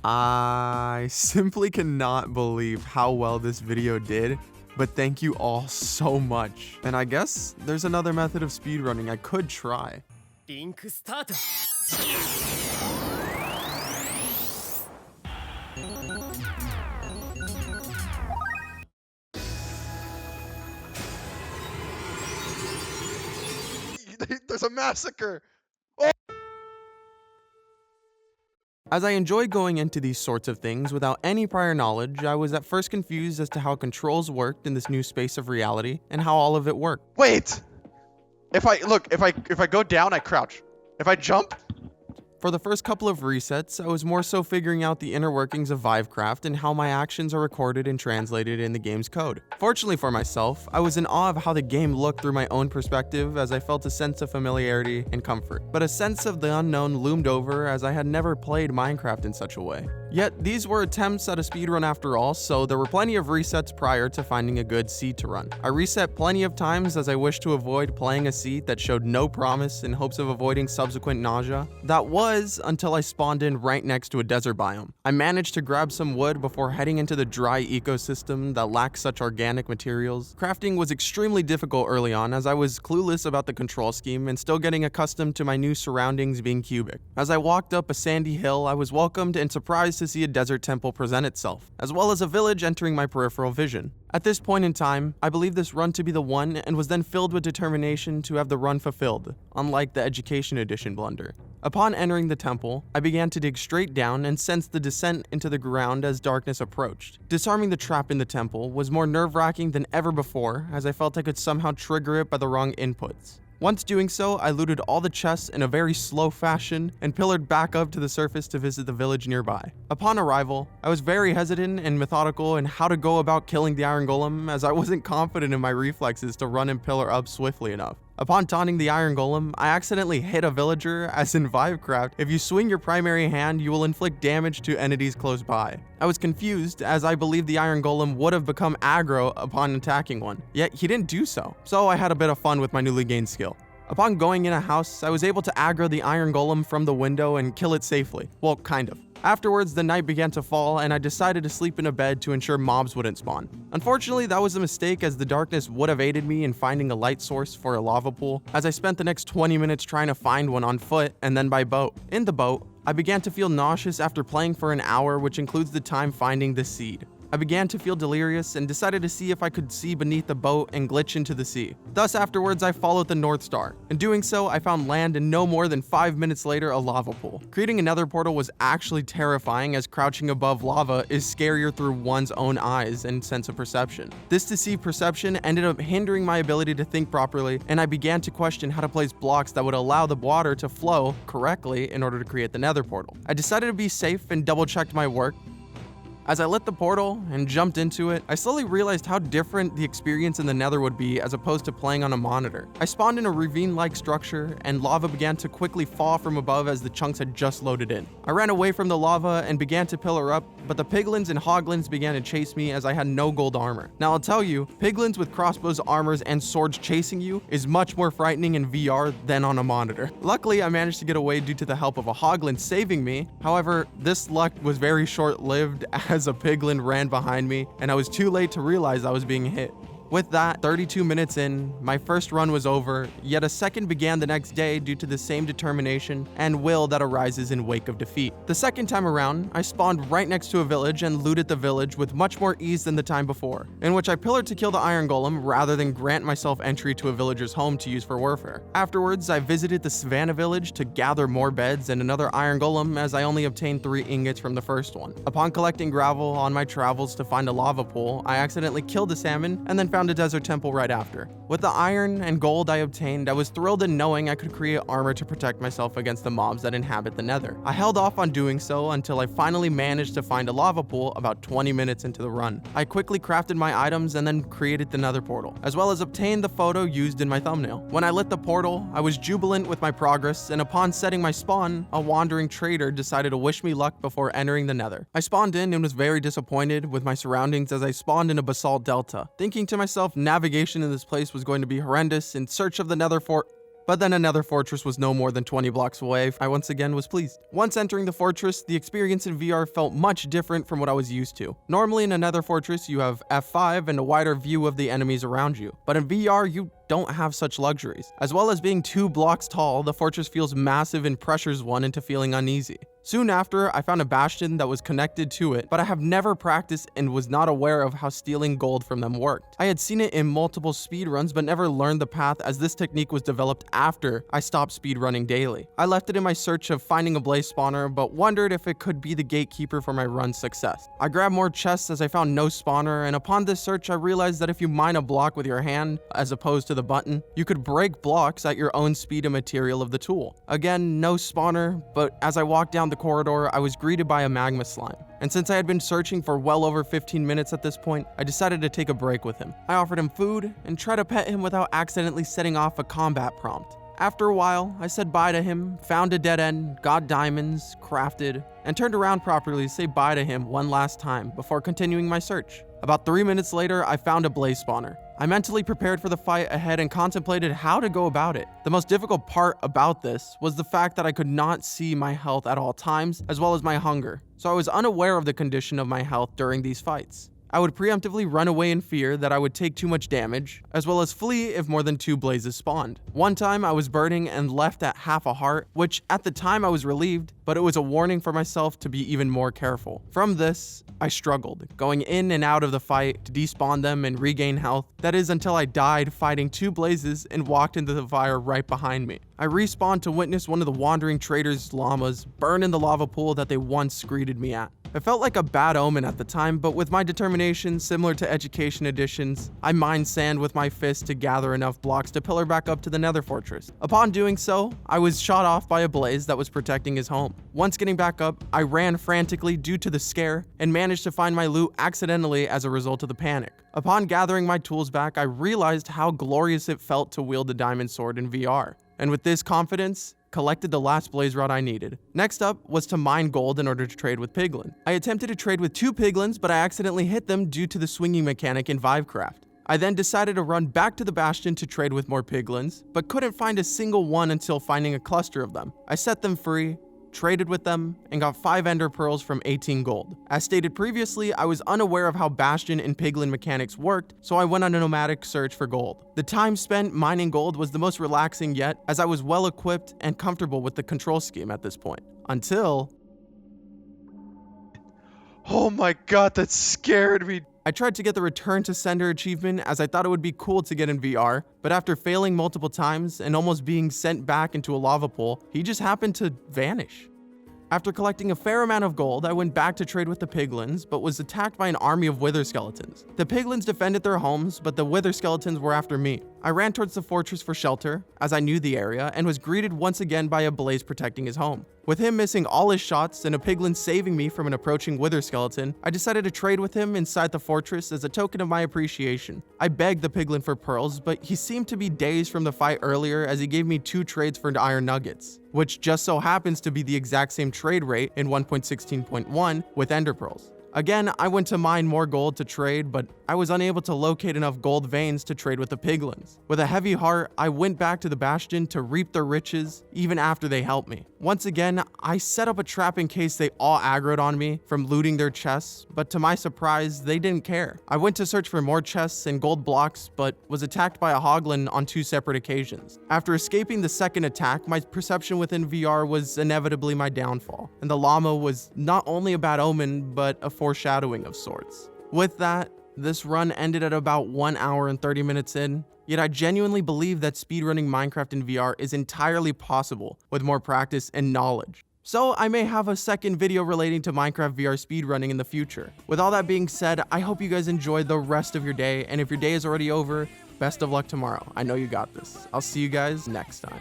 I simply cannot believe how well this video did, but thank you all so much. And I guess there's another method of speedrunning I could try. Link start. There's a massacre! As I enjoy going into these sorts of things without any prior knowledge, I was at first confused as to how controls worked in this new space of reality and how all of it worked. Wait! If I go down, I crouch. If I jump... For the first couple of resets, I was more so figuring out the inner workings of Vivecraft and how my actions are recorded and translated in the game's code. Fortunately for myself, I was in awe of how the game looked through my own perspective as I felt a sense of familiarity and comfort. But a sense of the unknown loomed over as I had never played Minecraft in such a way. Yet, these were attempts at a speedrun after all, so there were plenty of resets prior to finding a good seed to run. I reset plenty of times as I wished to avoid playing a seed that showed no promise in hopes of avoiding subsequent nausea. That was until I spawned in right next to a desert biome. I managed to grab some wood before heading into the dry ecosystem that lacks such organic materials. Crafting was extremely difficult early on as I was clueless about the control scheme and still getting accustomed to my new surroundings being cubic. As I walked up a sandy hill, I was welcomed and surprised to see a desert temple present itself, as well as a village entering my peripheral vision. At this point in time, I believed this run to be the one and was then filled with determination to have the run fulfilled, unlike the Education Edition blunder. Upon entering the temple, I began to dig straight down and sensed the descent into the ground as darkness approached. Disarming the trap in the temple was more nerve-wracking than ever before, as I felt I could somehow trigger it by the wrong inputs. Once doing so, I looted all the chests in a very slow fashion and pillared back up to the surface to visit the village nearby. Upon arrival, I was very hesitant and methodical in how to go about killing the iron golem, as I wasn't confident in my reflexes to run and pillar up swiftly enough. Upon taunting the iron golem, I accidentally hit a villager, as in Vivecraft, if you swing your primary hand, you will inflict damage to entities close by. I was confused, as I believed the iron golem would have become aggro upon attacking one, yet he didn't do so I had a bit of fun with my newly gained skill. Upon going in a house, I was able to aggro the iron golem from the window and kill it safely. Well, kind of. Afterwards, the night began to fall, and I decided to sleep in a bed to ensure mobs wouldn't spawn. Unfortunately, that was a mistake, as the darkness would have aided me in finding a light source for a lava pool, as I spent the next 20 minutes trying to find one on foot and then by boat. In the boat, I began to feel nauseous after playing for an hour, which includes the time finding the seed. I began to feel delirious and decided to see if I could see beneath the boat and glitch into the sea. Thus, afterwards, I followed the North Star. In doing so, I found land, and no more than 5 minutes later, a lava pool. Creating another portal was actually terrifying, as crouching above lava is scarier through one's own eyes and sense of perception. This deceived perception ended up hindering my ability to think properly, and I began to question how to place blocks that would allow the water to flow correctly in order to create the nether portal. I decided to be safe and double-checked my work. As I lit the portal and jumped into it, I slowly realized how different the experience in the nether would be as opposed to playing on a monitor. I spawned in a ravine-like structure, and lava began to quickly fall from above as the chunks had just loaded in. I ran away from the lava and began to pillar up, but the piglins and hoglins began to chase me as I had no gold armor. Now I'll tell you, piglins with crossbows, armors, and swords chasing you is much more frightening in VR than on a monitor. Luckily, I managed to get away due to the help of a hoglin saving me. However, this luck was very short-lived as a piglin ran behind me, and I was too late to realize I was being hit. With that, 32 minutes in, my first run was over, yet a second began the next day due to the same determination and will that arises in wake of defeat. The second time around, I spawned right next to a village and looted the village with much more ease than the time before, in which I pillared to kill the iron golem rather than grant myself entry to a villager's home to use for warfare. Afterwards, I visited the savannah village to gather more beds and another iron golem, as I only obtained 3 ingots from the first one. Upon collecting gravel on my travels to find a lava pool, I accidentally killed a salmon and then found a desert temple right after. With the iron and gold I obtained, I was thrilled in knowing I could create armor to protect myself against the mobs that inhabit the nether. I held off on doing so until I finally managed to find a lava pool about 20 minutes into the run. I quickly crafted my items and then created the nether portal, as well as obtained the photo used in my thumbnail. When I lit the portal, I was jubilant with my progress, and upon setting my spawn, a wandering trader decided to wish me luck before entering the nether. I spawned in and was very disappointed with my surroundings as I spawned in a basalt delta, thinking to myself navigation in this place was going to be horrendous. In search of the nether But then another fortress was no more than 20 blocks away. I once again was pleased. Once entering the fortress, the experience in VR felt much different from what I was used to. Normally in another fortress, you have F5 and a wider view of the enemies around you. But in VR, you don't have such luxuries. As well as being 2 blocks tall, the fortress feels massive and pressures one into feeling uneasy. Soon after, I found a bastion that was connected to it, but I have never practiced and was not aware of how stealing gold from them worked. I had seen it in multiple speedruns, but never learned the path as this technique was developed after I stopped speedrunning daily. I left it in my search of finding a blaze spawner, but wondered if it could be the gatekeeper for my run's success. I grabbed more chests as I found no spawner, and upon this search, I realized that if you mine a block with your hand, as opposed to the button, you could break blocks at your own speed and material of the tool. Again, no spawner, but as I walked down the corridor, I was greeted by a magma slime. And since I had been searching for well over 15 minutes at this point, I decided to take a break with him. I offered him food and tried to pet him without accidentally setting off a combat prompt. After a while, I said bye to him, found a dead end, got diamonds, crafted, and turned around properly to say bye to him one last time before continuing my search. About 3 minutes later, I found a blaze spawner. I mentally prepared for the fight ahead and contemplated how to go about it. The most difficult part about this was the fact that I could not see my health at all times, as well as my hunger, so I was unaware of the condition of my health during these fights. I would preemptively run away in fear that I would take too much damage, as well as flee if more than 2 blazes spawned. One time I was burning and left at half a heart, which at the time I was relieved, but it was a warning for myself to be even more careful. From this, I struggled, going in and out of the fight to despawn them and regain health. That is until I died fighting 2 blazes and walked into the fire right behind me. I respawned to witness one of the wandering traders' llamas burn in the lava pool that they once greeted me at. It felt like a bad omen at the time, but with my determination, similar to Education Editions, I mined sand with my fist to gather enough blocks to pillar back up to the nether fortress. Upon doing so, I was shot off by a blaze that was protecting his home. Once getting back up, I ran frantically due to the scare and managed to find my loot accidentally as a result of the panic. Upon gathering my tools back, I realized how glorious it felt to wield the diamond sword in VR. And with this confidence, collected the last blaze rod I needed. Next up was to mine gold in order to trade with piglin. I attempted to trade with 2 piglins, but I accidentally hit them due to the swinging mechanic in Vivecraft. I then decided to run back to the bastion to trade with more piglins, but couldn't find a single one until finding a cluster of them. I set them free, traded with them, and got 5 ender pearls from 18 gold. As stated previously, I was unaware of how bastion and piglin mechanics worked, so I went on a nomadic search for gold. The time spent mining gold was the most relaxing yet, as I was well equipped and comfortable with the control scheme at this point. Until... Oh my god, that scared me. I tried to get the Return to Sender achievement as I thought it would be cool to get in VR, but after failing multiple times and almost being sent back into a lava pool, he just happened to vanish. After collecting a fair amount of gold, I went back to trade with the piglins, but was attacked by an army of wither skeletons. The piglins defended their homes, but the wither skeletons were after me. I ran towards the fortress for shelter, as I knew the area, and was greeted once again by a blaze protecting his home. With him missing all his shots and a piglin saving me from an approaching wither skeleton, I decided to trade with him inside the fortress as a token of my appreciation. I begged the piglin for pearls, but he seemed to be dazed from the fight earlier as he gave me 2 trades for iron nuggets, which just so happens to be the exact same trade rate in 1.16.1 with ender pearls. Again, I went to mine more gold to trade, but I was unable to locate enough gold veins to trade with the piglins. With a heavy heart, I went back to the bastion to reap their riches, even after they helped me. Once again, I set up a trap in case they all aggroed on me from looting their chests, but to my surprise, they didn't care. I went to search for more chests and gold blocks, but was attacked by a hoglin on 2 separate occasions. After escaping the second attack, my perception within VR was inevitably my downfall, and the llama was not only a bad omen, but a foreshadowing of sorts. With that, this run ended at about 1 hour and 30 minutes in, yet I genuinely believe that speedrunning Minecraft in VR is entirely possible with more practice and knowledge. So I may have a second video relating to Minecraft VR speedrunning in the future. With all that being said, I hope you guys enjoyed the rest of your day, and if your day is already over, best of luck tomorrow. I know you got this. I'll see you guys next time.